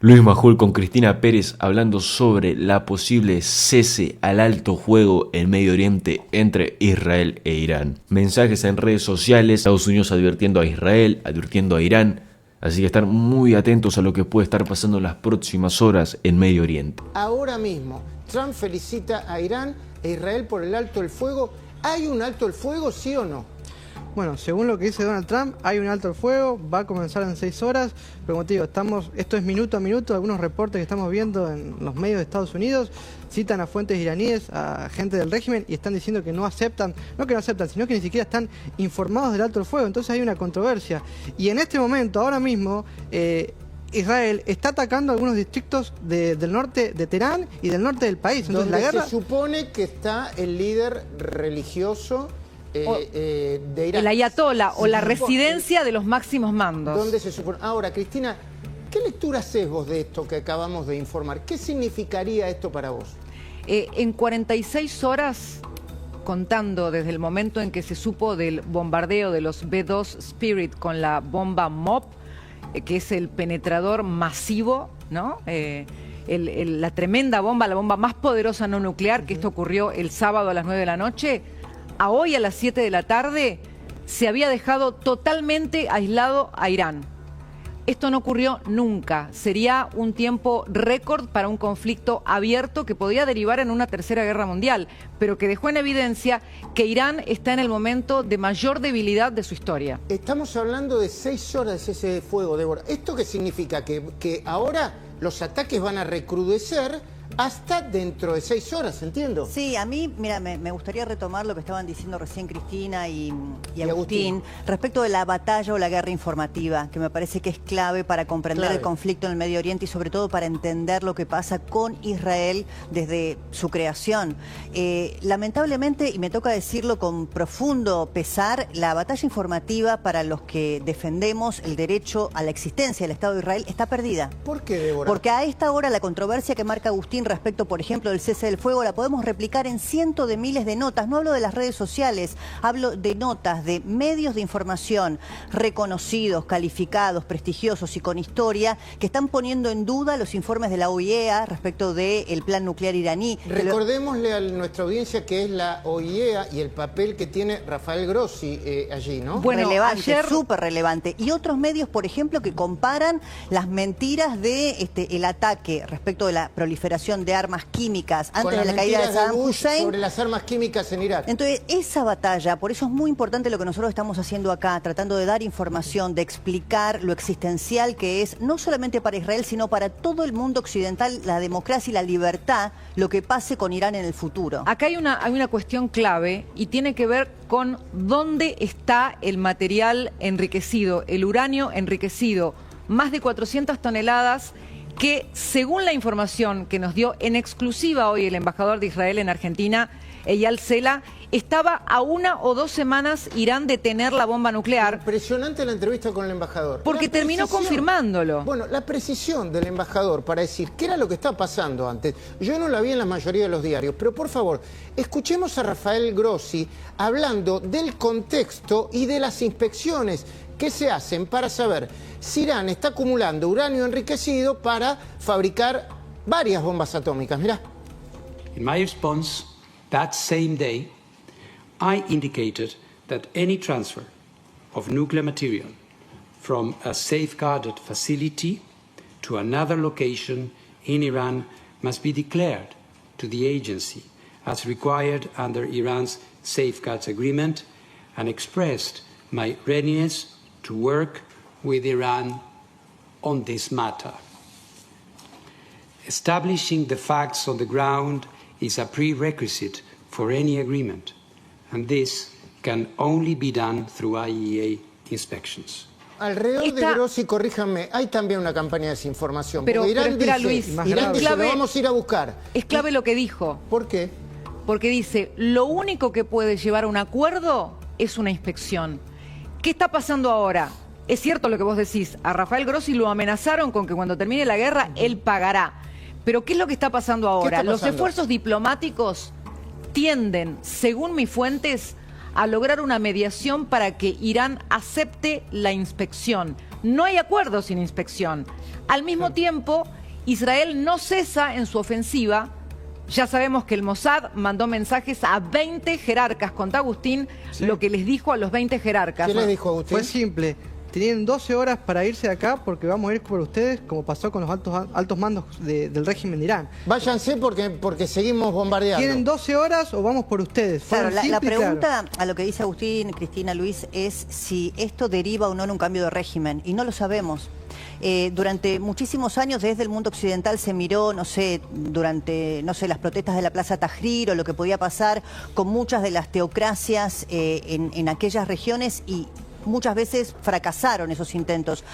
Luis Majul con Cristina Pérez hablando sobre la posible cese al alto fuego en Medio Oriente entre Israel e Irán. Mensajes en redes sociales, Estados Unidos advirtiendo a Israel, advirtiendo a Irán. Así que estar muy atentos a lo que puede estar pasando en las próximas horas en Medio Oriente. Ahora mismo, Trump felicita a Irán e Israel por el alto el fuego. ¿Hay un alto el fuego, sí o no? Bueno, según lo que dice Donald Trump, hay un alto el fuego, va a comenzar en 6 horas, pero como te digo, esto es minuto a minuto, algunos reportes que estamos viendo en los medios de Estados Unidos citan a fuentes iraníes, a gente del régimen, y están diciendo que no aceptan, no que no aceptan, sino que ni siquiera están informados del alto el fuego, entonces hay una controversia. Y en este momento, ahora mismo, Israel está atacando algunos distritos del norte de Teherán y del norte del país. Entonces, donde la guerra... se supone que está el líder religioso de Irán. El ayatolá o la residencia de los máximos mandos. ¿Dónde se supone? Ahora, Cristina, ¿qué lectura haces vos de esto que acabamos de informar? ¿Qué significaría esto para vos? En 46 horas, contando desde el momento en que se supo del bombardeo de los B-2 Spirit con la bomba MOP, que es el penetrador masivo, ¿no? La tremenda bomba, la bomba más poderosa no nuclear, que esto ocurrió el sábado a las 9 de la noche, a hoy a las 7 de la tarde se había dejado totalmente aislado a Irán. Esto no ocurrió nunca. Sería un tiempo récord para un conflicto abierto que podía derivar en una tercera guerra mundial, pero que dejó en evidencia que Irán está en el momento de mayor debilidad de su historia. Estamos hablando de 6 horas de cese de fuego, Débora. ¿Esto qué significa? Que ahora los ataques van a recrudecer hasta dentro de 6 horas, ¿entiendo? Sí, a mí, mira, me gustaría retomar lo que estaban diciendo recién Cristina y Agustín respecto de la batalla o la guerra informativa, que me parece que es clave para comprender el conflicto en el Medio Oriente y sobre todo para entender lo que pasa con Israel desde su creación. Lamentablemente, y me toca decirlo con profundo pesar, la batalla informativa para los que defendemos el derecho a la existencia del Estado de Israel está perdida. ¿Por qué, Débora? Porque a esta hora la controversia que marca Agustín respecto, por ejemplo, del cese del fuego, la podemos replicar en cientos de miles de notas. No hablo de las redes sociales, hablo de notas de medios de información reconocidos, calificados, prestigiosos y con historia, que están poniendo en duda los informes de la OIEA respecto del plan nuclear iraní. Recordémosle a nuestra audiencia que es la OIEA y el papel que tiene Rafael Grossi allí, ¿no? Bueno, relevante, súper relevante. Y otros medios, por ejemplo, que comparan las mentiras de el ataque respecto de la proliferación de armas químicas antes de la caída de Saddam Hussein sobre las armas químicas en Irak. Entonces, esa batalla, por eso es muy importante lo que nosotros estamos haciendo acá, tratando de dar información, de explicar lo existencial que es, no solamente para Israel, sino para todo el mundo occidental, la democracia y la libertad, lo que pase con Irán en el futuro. Acá hay una cuestión clave y tiene que ver con dónde está el material enriquecido, el uranio enriquecido, más de 400 toneladas que, según la información que nos dio en exclusiva hoy el embajador de Israel en Argentina, Eyal Sela, estaba a 1 o 2 semanas Irán de tener la bomba nuclear. Impresionante la entrevista con el embajador. Porque terminó confirmándolo. Bueno, la precisión del embajador para decir qué era lo que estaba pasando antes. Yo no la vi en la mayoría de los diarios, pero por favor, escuchemos a Rafael Grossi hablando del contexto y de las inspecciones que se hacen para saber si Irán está acumulando uranio enriquecido para fabricar varias bombas atómicas. Mirá. In my response that same day, I indicated that any transfer of nuclear material from a safeguarded facility to another location in Iran must be declared to the agency as required under Iran's Safeguards Agreement and expressed my readiness to work with Iran on this matter. Establishing the facts on the ground is a prerequisite for any agreement, and this can only be done through IAEA inspections. Alrededor de Grossi, corríjanme, hay también una campaña de desinformación. Pero Irán espera, dice, Luis, Irán dice, lo vamos a ir a buscar. Es clave lo que dijo. ¿Por qué? Porque dice, lo único que puede llevar a un acuerdo es una inspección. ¿Qué está pasando ahora? Es cierto lo que vos decís, a Rafael Grossi lo amenazaron con que cuando termine la guerra él pagará. Pero ¿qué es lo que está pasando ahora? Los esfuerzos diplomáticos tienden, según mis fuentes, a lograr una mediación para que Irán acepte la inspección. No hay acuerdo sin inspección. Al mismo tiempo, Israel no cesa en su ofensiva. Ya sabemos que el Mossad mandó mensajes a 20 jerarcas contra Agustín, lo que les dijo a los 20 jerarcas. ¿Qué les dijo Agustín? Fue simple. Tienen 12 horas para irse de acá porque vamos a ir por ustedes, como pasó con los altos mandos del régimen de Irán. Váyanse porque seguimos bombardeando. Tienen 12 horas o vamos por ustedes. Claro, la pregunta claro. a lo que dice Agustín, Cristina, Luis, es si esto deriva o no en un cambio de régimen. Y no lo sabemos. Durante muchísimos años desde el mundo occidental se miró, no sé, durante, no sé, las protestas de la Plaza Tahrir o lo que podía pasar con muchas de las teocracias en aquellas regiones y muchas veces fracasaron esos intentos.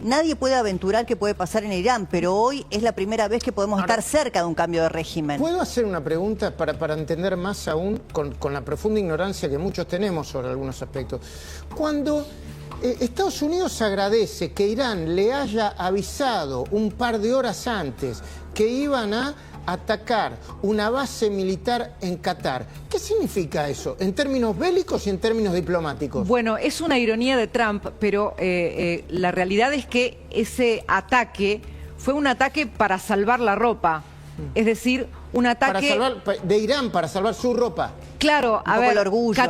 Nadie puede aventurar qué puede pasar en Irán, pero hoy es la primera vez que podemos estar cerca de un cambio de régimen. ¿Puedo hacer una pregunta para entender más aún con la profunda ignorancia que muchos tenemos sobre algunos aspectos? Cuando Estados Unidos agradece que Irán le haya avisado un par de horas antes que iban a atacar una base militar en Qatar, ¿qué significa eso en términos bélicos y en términos diplomáticos? Bueno, es una ironía de Trump, pero la realidad es que ese ataque fue un ataque para salvar la ropa. Es decir, un ataque... de Irán para salvar su ropa. Claro, a ver, el orgullo,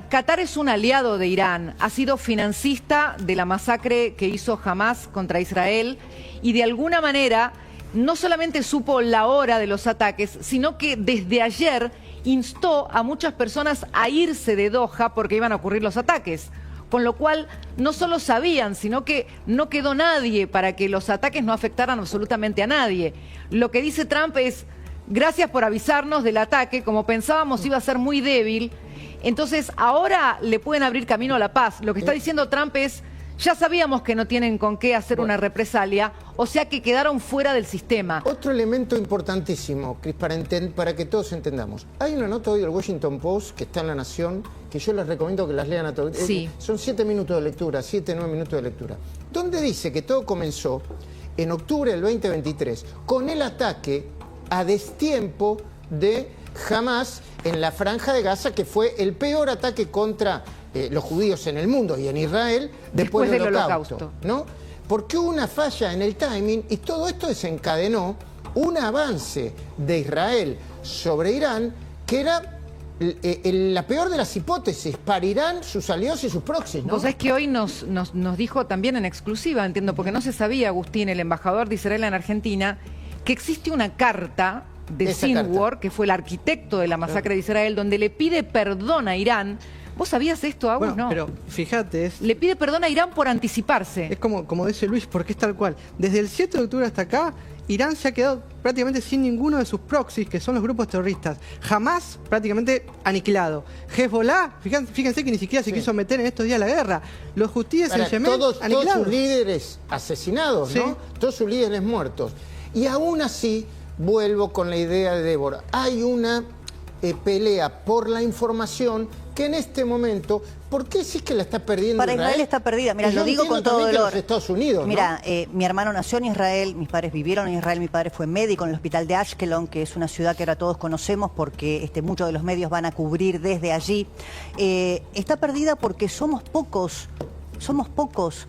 Qatar es un aliado de Irán, ha sido financista de la masacre que hizo Hamas contra Israel y de alguna manera no solamente supo la hora de los ataques, sino que desde ayer instó a muchas personas a irse de Doha porque iban a ocurrir los ataques. Con lo cual no solo sabían, sino que no quedó nadie para que los ataques no afectaran absolutamente a nadie. Lo que dice Trump es: gracias por avisarnos del ataque, como pensábamos iba a ser muy débil, entonces ahora le pueden abrir camino a la paz. Lo que está diciendo Trump es: ya sabíamos que no tienen con qué hacer una represalia, o sea que quedaron fuera del sistema. Otro elemento importantísimo, Cris, para que todos entendamos. Hay una nota hoy del Washington Post que está en La Nación, que yo les recomiendo que las lean a todos. Sí. Son 7 minutos de lectura, 7, 9 minutos de lectura. Donde dice que todo comenzó en octubre del 2023 con el ataque a destiempo de Hamas en la Franja de Gaza, que fue el peor ataque contra los judíos en el mundo y en Israel después del Holocausto, ¿no? Porque hubo una falla en el timing y todo esto desencadenó un avance de Israel sobre Irán que era la peor de las hipótesis para Irán, sus aliados y sus proxies, ¿no? Vos sabés que hoy nos dijo también en exclusiva, entiendo, porque no se sabía, Agustín, el embajador de Israel en Argentina, que existe una carta de Sinwar, que fue el arquitecto de la masacre de Israel, donde le pide perdón a Irán. ¿Vos sabías esto, Agus? Bueno, no. pero fíjate, le pide perdón a Irán por anticiparse. Es como dice Luis, porque es tal cual. Desde el 7 de octubre hasta acá, Irán se ha quedado prácticamente sin ninguno de sus proxies, que son los grupos terroristas. Jamás prácticamente aniquilado. Hezbollah, fíjense que ni siquiera se quiso meter en estos días la guerra. Los hutíes en Yemen, todos aniquilados. sus líderes asesinados, ¿no? Todos sus líderes muertos. Y aún así, vuelvo con la idea de Débora. Hay una pelea por la información que en este momento, ¿por qué sí que la está perdiendo Para Israel está perdida. Mira, lo digo con todo dolor. Los Estados Unidos, mira, mi hermano nació en Israel, mis padres vivieron en Israel, mi padre fue médico en el hospital de Ashkelon, que es una ciudad que ahora todos conocemos porque muchos de los medios van a cubrir desde allí. Está perdida porque somos pocos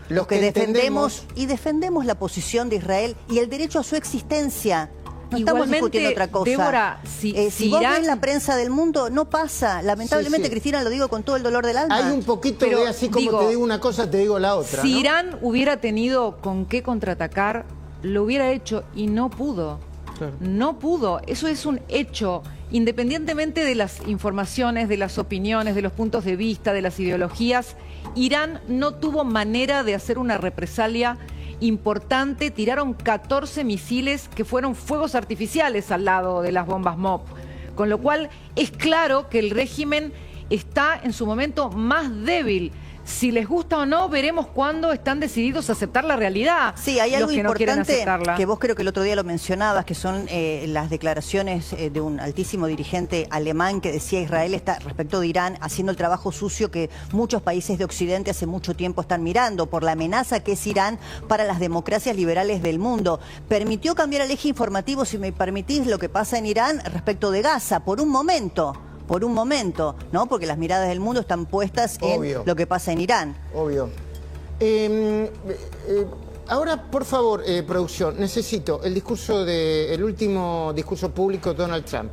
los que defendemos y defendemos la posición de Israel y el derecho a su existencia. No estamos discutiendo otra cosa. Débora, si vos Irán... ves la prensa del mundo, no pasa. Lamentablemente, Cristina, lo digo con todo el dolor del alma. Hay un poquito de así como te digo una cosa, te digo la otra. Si Irán hubiera tenido con qué contraatacar, lo hubiera hecho y no pudo. Claro. No pudo. Eso es un hecho. Independientemente de las informaciones, de las opiniones, de los puntos de vista, de las ideologías, Irán no tuvo manera de hacer una represalia importante. Tiraron 14 misiles que fueron fuegos artificiales al lado de las bombas MOP, con lo cual es claro que el régimen está en su momento más débil. Si les gusta o no, veremos cuándo están decididos a aceptar la realidad. Sí, hay algo importante que vos creo que el otro día lo mencionabas, que son las declaraciones de un altísimo dirigente alemán que decía: Israel está, respecto de Irán, haciendo el trabajo sucio que muchos países de Occidente hace mucho tiempo están mirando por la amenaza que es Irán para las democracias liberales del mundo. Permitió cambiar el eje informativo, si me permitís, lo que pasa en Irán respecto de Gaza, por un momento, ¿no? Porque las miradas del mundo están puestas en lo que pasa en Irán. Obvio. Ahora, por favor, producción, necesito el último discurso público de Donald Trump,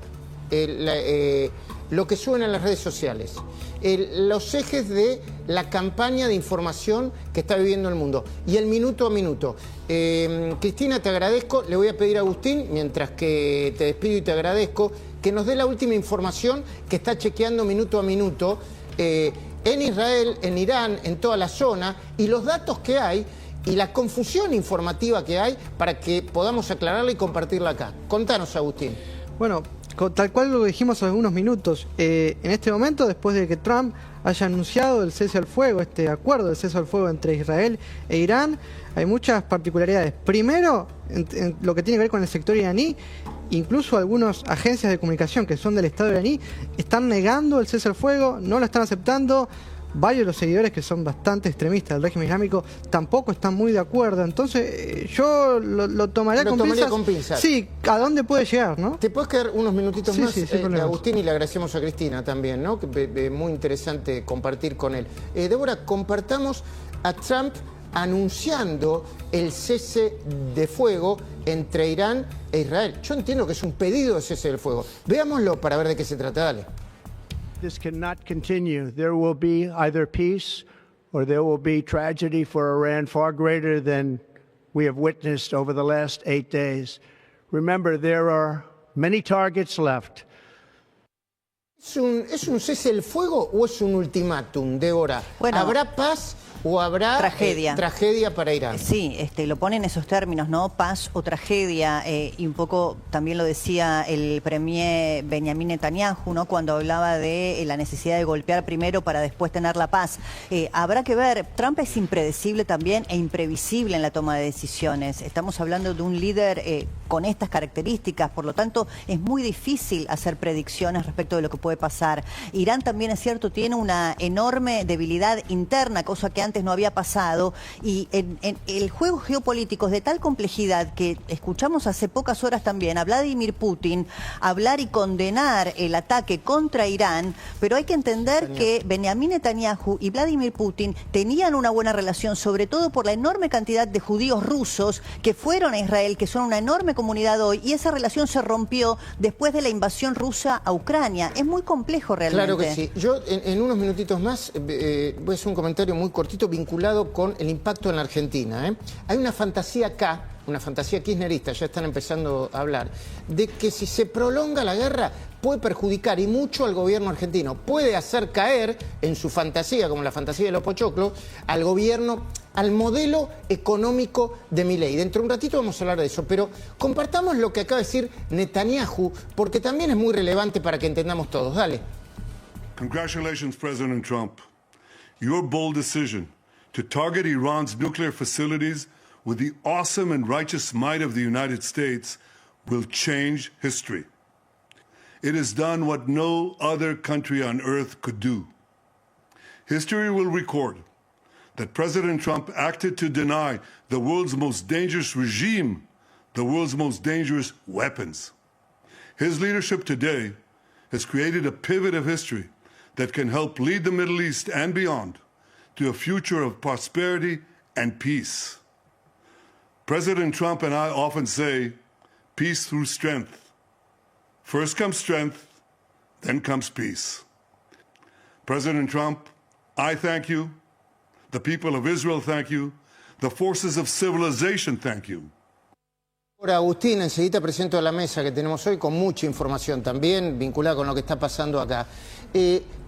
lo que suena en las redes sociales, los ejes de la campaña de información que está viviendo el mundo y el minuto a minuto. Cristina, te agradezco. Le voy a pedir a Agustín, mientras que te despido y te agradezco, que nos dé la última información que está chequeando minuto a minuto en Israel, en Irán, en toda la zona, y los datos que hay y la confusión informativa que hay para que podamos aclararla y compartirla acá. Contanos, Agustín. Bueno, tal cual lo dijimos hace algunos minutos, en este momento, después de que Trump haya anunciado el cese al fuego, este acuerdo de cese al fuego entre Israel e Irán, hay muchas particularidades. Primero, en lo que tiene que ver con el sector iraní, incluso algunas agencias de comunicación que son del Estado iraní están negando el cese al fuego, no lo están aceptando. Varios de los seguidores, que son bastante extremistas del régimen islámico, tampoco están muy de acuerdo. Entonces, yo lo tomaría con pinzas. Sí, ¿a dónde puede llegar, no? ¿Te puedes quedar unos minutitos más, Agustín? Y le agradecemos a Cristina también, ¿no? Muy interesante compartir con él. Débora, compartamos a Trump anunciando el cese de fuego entre Irán e Israel. Yo entiendo que es un pedido de cese del fuego. Veámoslo para ver de qué se trata. Dale. This cannot continue. There will be either peace or there will be tragedy for Iran far greater than we have witnessed over the last 8 days. Remember, there are many targets left. ¿Es un cese del fuego o es un ultimátum, Débora? Bueno, ¿habrá paz o habrá tragedia para Irán? Sí, lo pone en esos términos, ¿no? Paz o tragedia, y un poco también lo decía el premier Benjamin Netanyahu, ¿no? Cuando hablaba de la necesidad de golpear primero para después tener la paz. Habrá que ver, Trump es impredecible también e imprevisible en la toma de decisiones. Estamos hablando de un líder con estas características, por lo tanto es muy difícil hacer predicciones respecto de lo que puede pasar. Irán también, es cierto, tiene una enorme debilidad interna, cosa que antes no había pasado, y en el juego geopolítico es de tal complejidad que escuchamos hace pocas horas también a Vladimir Putin hablar y condenar el ataque contra Irán, pero hay que entender que Benjamin Netanyahu y Vladimir Putin tenían una buena relación, sobre todo por la enorme cantidad de judíos rusos que fueron a Israel, que son una enorme comunidad hoy, y esa relación se rompió después de la invasión rusa a Ucrania. Es muy complejo realmente. Claro que sí. Yo en unos minutitos más voy a hacer un comentario muy cortito vinculado con el impacto en la Argentina. Hay una fantasía acá, una fantasía kirchnerista, ya están empezando a hablar, de que si se prolonga la guerra puede perjudicar y mucho al gobierno argentino. Puede hacer caer en su fantasía, como la fantasía de los pochoclos, al gobierno, al modelo económico de Milei. Dentro de un ratito vamos a hablar de eso, pero compartamos lo que acaba de decir Netanyahu, porque también es muy relevante para que entendamos todos. Dale. Congratulations, President Trump. Your bold decision to target Iran's nuclear facilities with the awesome and righteous might of the United States will change history. It has done what no other country on earth could do. History will record that President Trump acted to deny the world's most dangerous regime the world's most dangerous weapons. His leadership today has created a pivot of history that can help lead the Middle East and beyond to a future of prosperity and peace. President Trump and I often say, peace through strength. First comes strength, then comes peace. President Trump, I thank you. The people of Israel thank you. The forces of civilization thank you. Ahora, Agustín, enseguida presento a la mesa que tenemos hoy con mucha información también vinculada con lo que está pasando acá.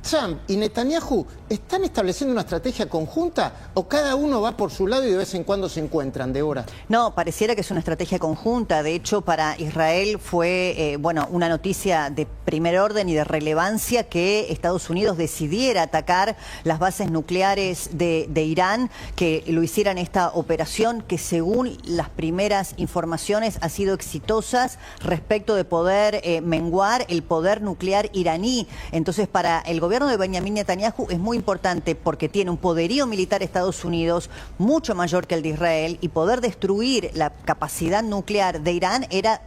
Trump y Netanyahu están estableciendo una estrategia conjunta o cada uno va por su lado y de vez en cuando se encuentran, Débora? No, pareciera que es una estrategia conjunta. De hecho, para Israel fue una noticia de primer orden y de relevancia que Estados Unidos decidiera atacar las bases nucleares de Irán, que lo hicieran esta operación que, según las primeras informaciones, ha sido exitosa respecto de poder menguar el poder nuclear iraní. Entonces, para el gobierno de Benjamin Netanyahu es muy importante porque tiene un poderío militar Estados Unidos mucho mayor que el de Israel, y poder destruir la capacidad nuclear de Irán era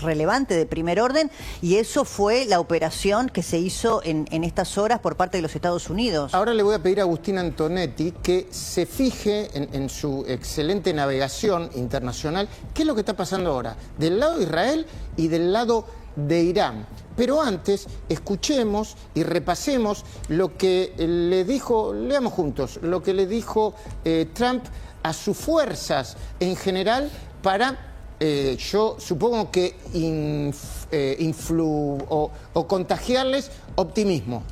relevante de primer orden, y eso fue la operación que se hizo en estas horas por parte de los Estados Unidos. Ahora le voy a pedir a Agustín Antonetti que se fije en su excelente navegación internacional qué es lo que está pasando ahora, del lado de Israel y del lado de Irán. Pero antes, escuchemos y repasemos lo que le dijo, leamos juntos, lo que le dijo Trump a sus fuerzas en general para, yo supongo que contagiarles optimismo.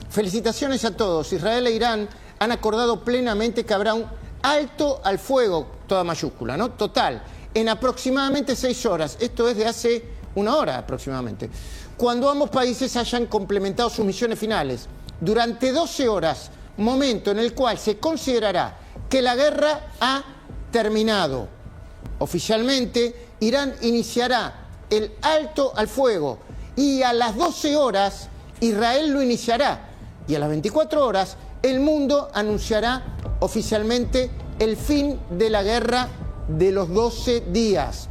Felicitaciones a todos. Israel e Irán han acordado plenamente que habrá un alto al fuego, toda mayúscula, ¿no? Total, en aproximadamente 6 horas. Esto es de hace 1 hora aproximadamente. Cuando ambos países hayan complementado sus misiones finales, durante 12 horas, momento en el cual se considerará que la guerra ha terminado. Oficialmente, Irán iniciará el alto al fuego y a las 12 horas Israel lo iniciará y a las 24 horas el mundo anunciará oficialmente el fin de la guerra de los 12 días.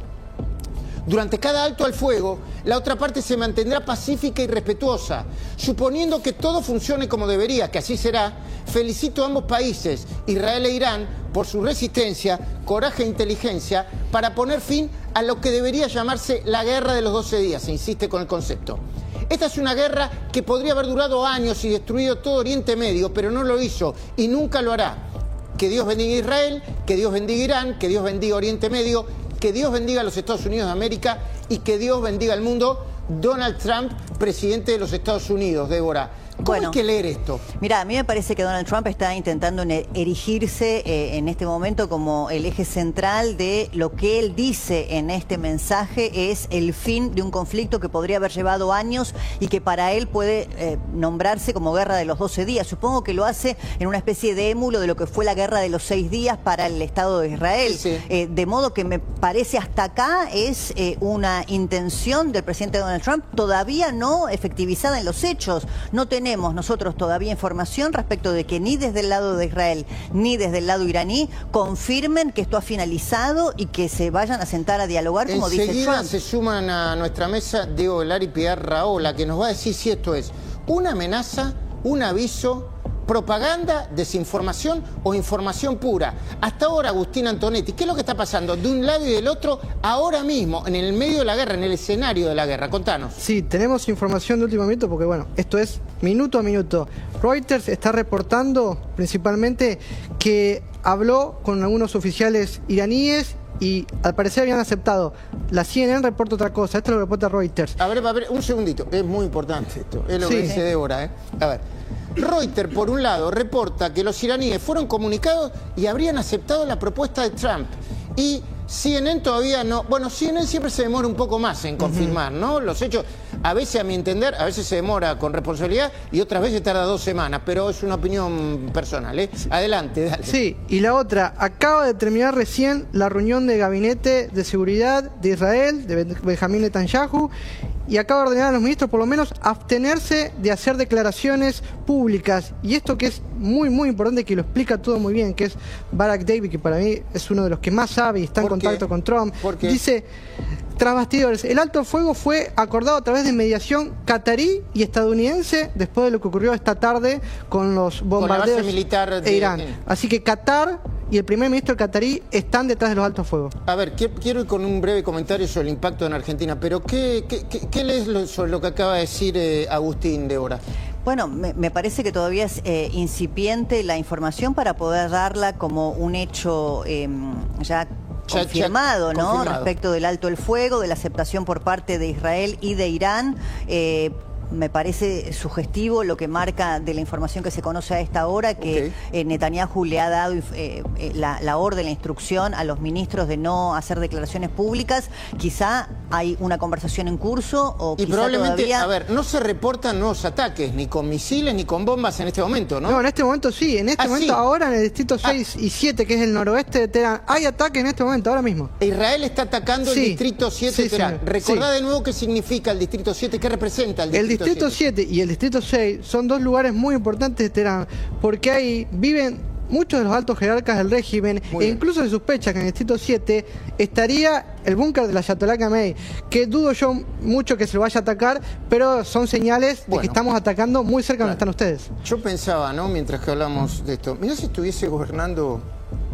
Durante cada alto al fuego, la otra parte se mantendrá pacífica y respetuosa. Suponiendo que todo funcione como debería, que así será, felicito a ambos países, Israel e Irán, por su resistencia, coraje e inteligencia, para poner fin a lo que debería llamarse la guerra de los 12 días, se insiste con el concepto. Esta es una guerra que podría haber durado años y destruido todo Oriente Medio, pero no lo hizo y nunca lo hará. Que Dios bendiga a Israel, que Dios bendiga a Irán, que Dios bendiga a Oriente Medio, que Dios bendiga a los Estados Unidos de América y que Dios bendiga al mundo. Donald Trump, presidente de los Estados Unidos, Débora. ¿Cómo hay que leer esto? Mira, a mí me parece que Donald Trump está intentando erigirse en este momento como el eje central de lo que él dice en este mensaje es el fin de un conflicto que podría haber llevado años y que para él puede nombrarse como guerra de los 12 días. Supongo que lo hace en una especie de émulo de lo que fue la guerra de los 6 días para el Estado de Israel. Sí. De modo que me parece hasta acá es una intención del presidente Donald Trump todavía no efectivizada en los hechos. No tenemos nosotros todavía información respecto de que ni desde el lado de Israel ni desde el lado iraní confirmen que esto ha finalizado y que se vayan a sentar a dialogar como dice Trump. Enseguida se suman a nuestra mesa Diego Velar y Pilar Raola, que nos va a decir si esto es una amenaza, un aviso, propaganda, desinformación o información pura. Hasta ahora, Agustín Antonetti, ¿qué es lo que está pasando de un lado y del otro ahora mismo, en el medio de la guerra, en el escenario de la guerra? Contanos. Sí, tenemos información de último minuto porque, bueno, esto es minuto a minuto. Reuters está reportando principalmente que habló con algunos oficiales iraníes y al parecer habían aceptado. La CNN reporta otra cosa, esto lo reporta Reuters. A ver, un segundito, es muy importante esto, es lo que dice Débora, ¿eh? A ver. Reuters, por un lado, reporta que los iraníes fueron comunicados y habrían aceptado la propuesta de Trump. Y CNN todavía no... Bueno, CNN siempre se demora un poco más en confirmar, ¿no? Los hechos, a veces, a mi entender, a veces se demora con responsabilidad y otras veces tarda 2 semanas, pero es una opinión personal, ¿eh? Adelante, dale. Sí, y la otra, acaba de terminar recién la reunión de Gabinete de Seguridad de Israel, de Benjamín Netanyahu, y acaba de ordenar a los ministros por lo menos abstenerse de hacer declaraciones públicas. Y esto que es muy, muy importante, que lo explica todo muy bien, que es Barak David, que para mí es uno de los que más sabe y está en contacto con Trump. Dice, tras bastidores, el alto el fuego fue acordado a través de mediación catarí y estadounidense después de lo que ocurrió esta tarde con los bombardeos militar de Irán. Así que Qatar y el primer ministro catarí están detrás de los altos fuegos. A ver, quiero ir con un breve comentario sobre el impacto en Argentina, pero ¿qué lees sobre lo que acaba de decir Agustín, Débora? Bueno, me parece que todavía es incipiente la información para poder darla como un hecho ya confirmado, ¿no? Confirmado. Respecto del alto el fuego, de la aceptación por parte de Israel y de Irán. Me parece sugestivo lo que marca de la información que se conoce a esta hora, que Netanyahu le ha dado la orden, la instrucción a los ministros de no hacer declaraciones públicas. Quizá hay una conversación en curso o y quizá probablemente, todavía... a ver, no se reportan nuevos ataques, ni con misiles ni con bombas en este momento, ¿no? No, en este momento sí, en este momento ahora en el distrito 6 y 7, que es el noroeste de Teherán, hay ataques en este momento, ahora mismo. Israel está atacando el distrito 7 de Teherán. Recordá de nuevo qué significa el distrito 7, qué representa el distrito 7. El distrito 7 y el distrito 6 son dos lugares muy importantes de Teherán, porque ahí viven muchos de los altos jerarcas del régimen, incluso se sospecha que en el Distrito 7 estaría el búnker de la Ayatollah Khamenei, que dudo yo mucho que se lo vaya a atacar, pero son señales de que estamos atacando muy cerca de donde están ustedes. Yo pensaba, ¿no?, mientras que hablamos de esto, mirá si estuviese gobernando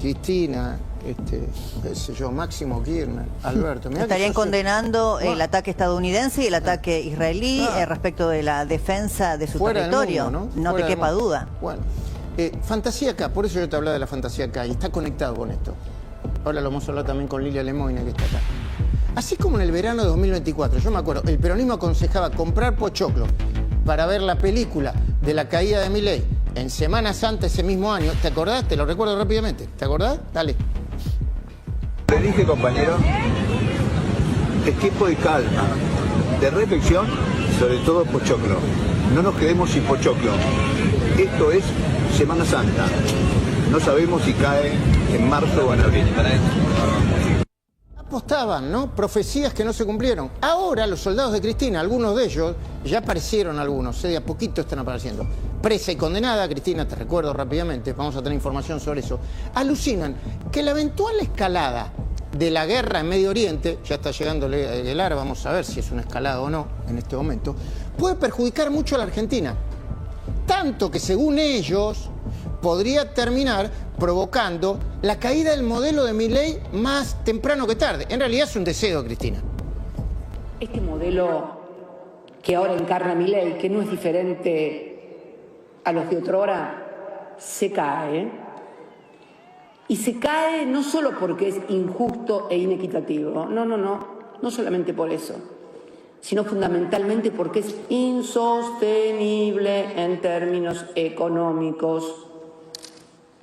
Cristina, qué sé yo, Máximo Kirchner, Alberto. Estarían condenando el ataque estadounidense y el ataque israelí respecto de la defensa de su territorio. Mundo, ¿no? Te quepa duda. Bueno, Fantasía K, por eso yo te hablaba de la Fantasía K, y está conectado con esto. Ahora lo vamos a hablar también con Lilia Lemoyne, que está acá. Así como en el verano de 2024, yo me acuerdo, el peronismo aconsejaba comprar pochoclo para ver la película de la caída de Milei en Semana Santa ese mismo año. ¿Te acordás? Te lo recuerdo rápidamente. ¿Te acordás? Dale. Le dije, compañero, es tiempo de calma, de reflexión, sobre todo pochoclo. No nos quedemos sin pochoclo. Esto es Semana Santa. No sabemos si cae en marzo o en abril. Apostaban, ¿no? Profecías que no se cumplieron. Ahora los soldados de Cristina, algunos de ellos, ya aparecieron algunos, de a poquito están apareciendo. Presa y condenada, Cristina, te recuerdo rápidamente, vamos a tener información sobre eso. Alucinan que la eventual escalada de la guerra en Medio Oriente, ya está llegando el AR, vamos a ver si es una escalada o no en este momento, puede perjudicar mucho a la Argentina. Tanto que según ellos podría terminar provocando la caída del modelo de Milei más temprano que tarde. En realidad es un deseo, Cristina. Este modelo que ahora encarna Milei, que no es diferente a los de otrora, se cae. Y se cae no solo porque es injusto e inequitativo, no solamente por eso, sino fundamentalmente porque es insostenible en términos económicos.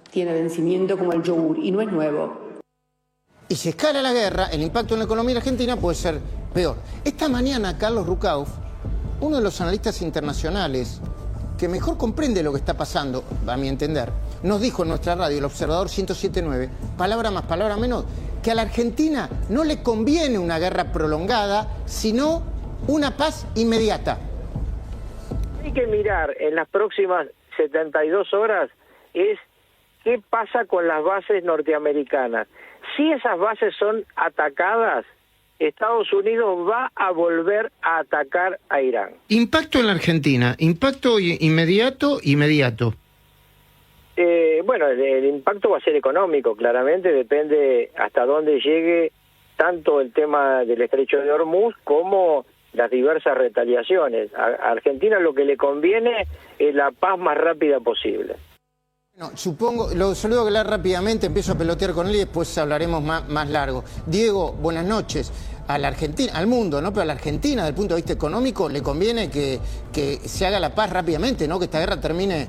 Tiene vencimiento como el yogur y no es nuevo. Y si escala la guerra, el impacto en la economía argentina puede ser peor. Esta mañana Carlos Rucauf, uno de los analistas internacionales que mejor comprende lo que está pasando, a mi entender, nos dijo en nuestra radio, el Observador 107.9, palabra más, palabra menos, que a la Argentina no le conviene una guerra prolongada, sino una paz inmediata. Hay que mirar en las próximas 72 horas es qué pasa con las bases norteamericanas. Si esas bases son atacadas, Estados Unidos va a volver a atacar a Irán. Impacto en la Argentina, impacto inmediato. Bueno, el impacto va a ser económico, claramente, depende hasta dónde llegue tanto el tema del estrecho de Hormuz como las diversas retaliaciones. A Argentina lo que le conviene es la paz más rápida posible. No, supongo, lo saludo a hablar rápidamente, empiezo a pelotear con él y después hablaremos más largo. Diego, buenas noches. A la Argentina, al mundo, ¿no? Pero a la Argentina, desde el punto de vista económico, le conviene que se haga la paz rápidamente, ¿no? Que esta guerra termine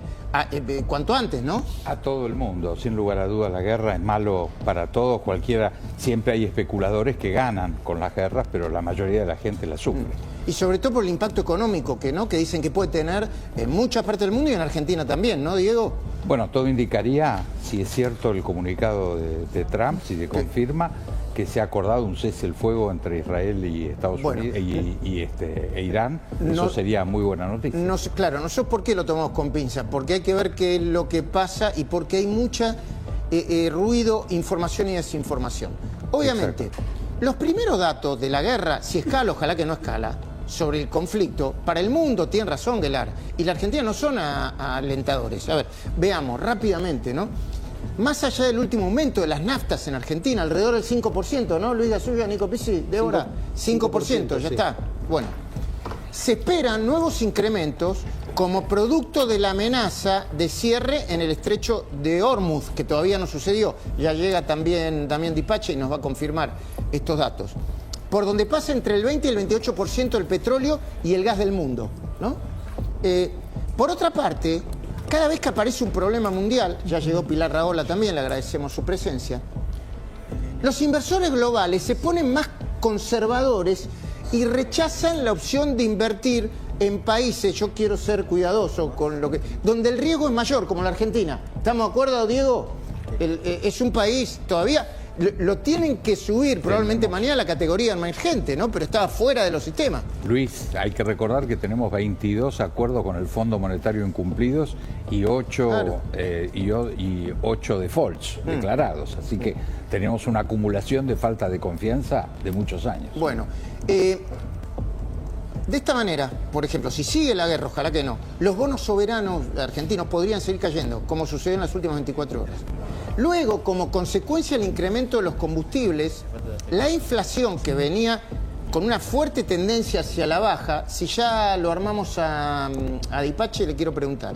cuanto antes, ¿no? A todo el mundo, sin lugar a dudas, la guerra es malo para todos, cualquiera. Siempre hay especuladores que ganan con las guerras, pero la mayoría de la gente la sufre. Y sobre todo por el impacto económico que dicen que puede tener en muchas partes del mundo y en Argentina también, ¿no, Diego? Bueno, todo indicaría, si es cierto el comunicado de Trump, si se confirma, que se ha acordado un cese el fuego entre Israel y Estados Unidos e Irán. Eso sería muy buena noticia. Claro, nosotros ¿por qué lo tomamos con pinzas? Porque hay que ver qué es lo que pasa y porque hay mucha ruido, información y desinformación. Obviamente, los primeros datos de la guerra, si escala, ojalá que no escala, sobre el conflicto, para el mundo, tiene razón Guelar, y la Argentina no son alentadores. A ver, veamos rápidamente, ¿no? Más allá del último aumento de las naftas en Argentina, alrededor del 5%, ¿no? Luis Gasulla, Nico Pizzi, Débora, 5%, ya está. Bueno, se esperan nuevos incrementos como producto de la amenaza de cierre en el estrecho de Hormuz, que todavía no sucedió. Ya llega también Damián Dipache y nos va a confirmar estos datos. Por donde pasa entre el 20 y el 28% del petróleo y el gas del mundo, ¿no? Por otra parte, cada vez que aparece un problema mundial, ya llegó Pilar Rahola también, le agradecemos su presencia, los inversores globales se ponen más conservadores y rechazan la opción de invertir en países, yo quiero ser cuidadoso con lo que, donde el riesgo es mayor, como la Argentina. ¿Estamos de acuerdo, Diego? Es un país todavía, lo tienen que subir probablemente mañana a la categoría emergente, ¿no? Pero estaba fuera de los sistemas. Luis, hay que recordar que tenemos 22 acuerdos con el Fondo Monetario incumplidos y 8 defaults declarados. Así que tenemos una acumulación de falta de confianza de muchos años. Bueno, de esta manera, por ejemplo, si sigue la guerra, ojalá que no, los bonos soberanos argentinos podrían seguir cayendo, como sucedió en las últimas 24 horas. Luego, como consecuencia del incremento de los combustibles, la inflación que venía con una fuerte tendencia hacia la baja, si ya lo armamos a Dipache, le quiero preguntar,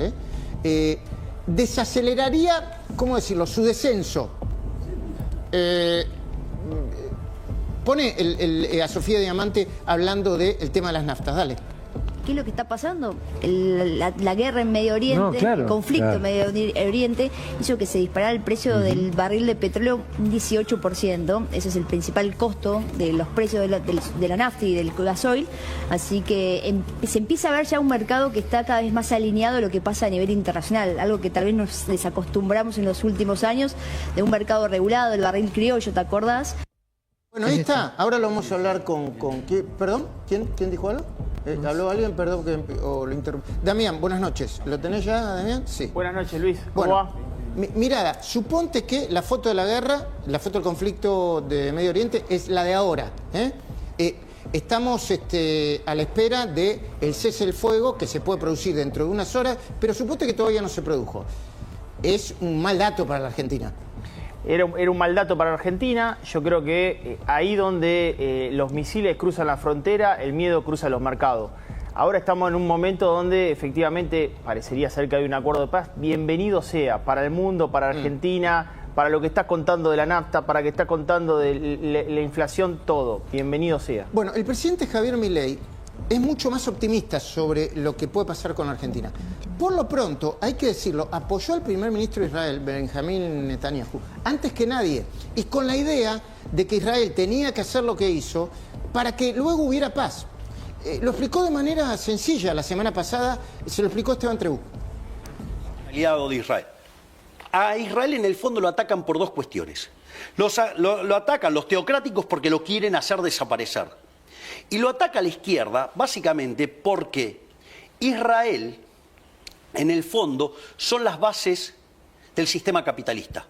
desaceleraría, ¿cómo decirlo?, su descenso. Pone a Sofía Diamante hablando del tema de las naftas, dale. ¿Qué es lo que está pasando? La guerra en Medio Oriente, el conflicto en Medio Oriente, hizo que se disparara el precio del barril de petróleo un 18%. Ese es el principal costo de los precios de la nafta y del gasoil. Así que se empieza a ver ya un mercado que está cada vez más alineado a lo que pasa a nivel internacional. Algo que tal vez nos desacostumbramos en los últimos años, de un mercado regulado, el barril criollo, ¿te acordás? Bueno, ahí está. Ahora lo vamos a hablar con ¿perdón? ¿Quién dijo algo? ¿Habló alguien? Perdón o lo interrumpí. Damián, buenas noches. ¿Lo tenés ya, Damián? Sí. Buenas noches, Luis. ¿Cómo va? Mirada, suponte que la foto de la guerra, la foto del conflicto de Medio Oriente es la de ahora. Estamos a la espera del cese del fuego que se puede producir dentro de unas horas, pero suponte que todavía no se produjo. Es un mal dato para la Argentina. Era un mal dato para Argentina. Yo creo que ahí donde los misiles cruzan la frontera, el miedo cruza los mercados. Ahora estamos en un momento donde efectivamente parecería ser que hay un acuerdo de paz. Bienvenido sea para el mundo, para Argentina, para lo que estás contando de la nafta, para lo que estás contando de la inflación, todo. Bienvenido sea. Bueno, el presidente Javier Milei es mucho más optimista sobre lo que puede pasar con Argentina. Por lo pronto, hay que decirlo, apoyó al primer ministro de Israel, Benjamín Netanyahu, antes que nadie, y con la idea de que Israel tenía que hacer lo que hizo para que luego hubiera paz. Lo explicó de manera sencilla la semana pasada, se lo explicó Esteban Trebú. Aliado de Israel. A Israel en el fondo lo atacan por dos cuestiones. Lo atacan los teocráticos porque lo quieren hacer desaparecer. Y lo ataca a la izquierda básicamente porque Israel, en el fondo, son las bases del sistema capitalista.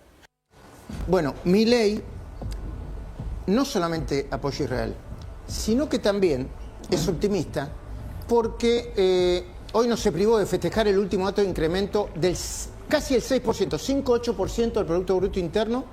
Bueno, Milei no solamente apoya a Israel, sino que también es optimista porque hoy no se privó de festejar el último dato de incremento del casi el 6%, 5,8% del Producto Bruto Interno,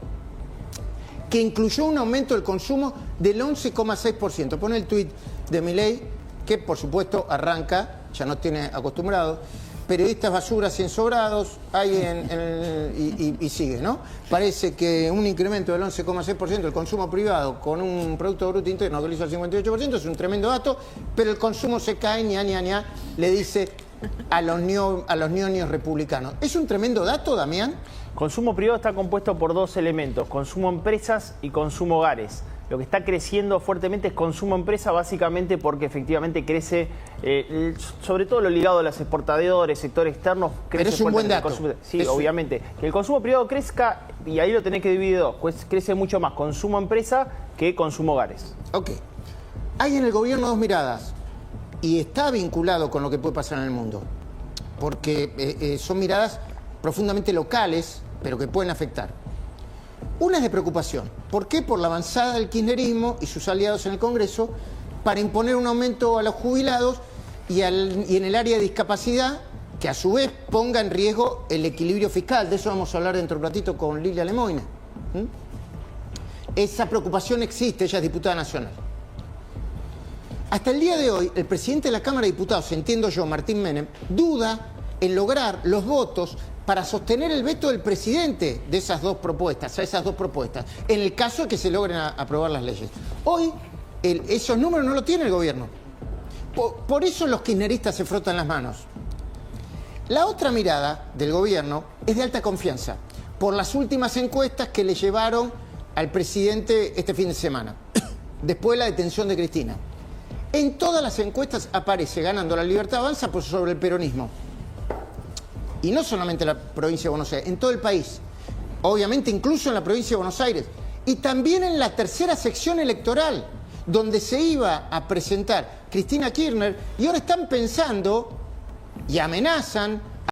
que incluyó un aumento del consumo del 11,6%. Pone el tuit de Milei, que por supuesto arranca, ya nos tiene acostumbrados, periodistas basuras y ensobrados, y sigue, ¿no? Parece que un incremento del 11,6% del consumo privado con un Producto Bruto Interno que lo hizo al 58% es un tremendo dato, pero el consumo se cae, le dice a los ñoños republicanos. ¿Es un tremendo dato, Damián? Consumo privado está compuesto por dos elementos, consumo empresas y consumo hogares. Lo que está creciendo fuertemente es consumo empresa, básicamente porque efectivamente crece, sobre todo lo ligado a los exportadores, sector externo, crece. Pero es un buen dato. Sí, obviamente. Que el consumo privado crezca, y ahí lo tenés que dividir dos, pues crece mucho más consumo empresa que consumo hogares. Ok. Hay en el gobierno dos miradas, y está vinculado con lo que puede pasar en el mundo, porque son miradas profundamente locales, pero que pueden afectar. Una es de preocupación. ¿Por qué? Por la avanzada del kirchnerismo y sus aliados en el Congreso para imponer un aumento a los jubilados y en el área de discapacidad, que a su vez ponga en riesgo el equilibrio fiscal. De eso vamos a hablar dentro de un ratito con Lilia Lemoyne. Esa preocupación existe, ella es diputada nacional. Hasta el día de hoy, el presidente de la Cámara de Diputados, entiendo yo, Martín Menem, duda en lograr los votos para sostener el veto del presidente de esas dos propuestas, en el caso de que se logren aprobar las leyes. Hoy esos números no los tiene el gobierno. Por eso los kirchneristas se frotan las manos. La otra mirada del gobierno es de alta confianza, por las últimas encuestas que le llevaron al presidente este fin de semana, después de la detención de Cristina. En todas las encuestas aparece ganando la Libertad Avanza por sobre el peronismo. Y no solamente en la provincia de Buenos Aires, en todo el país. Obviamente incluso en la provincia de Buenos Aires. y también en la tercera sección electoral, donde se iba a presentar Cristina Kirchner, y ahora están pensando y amenazan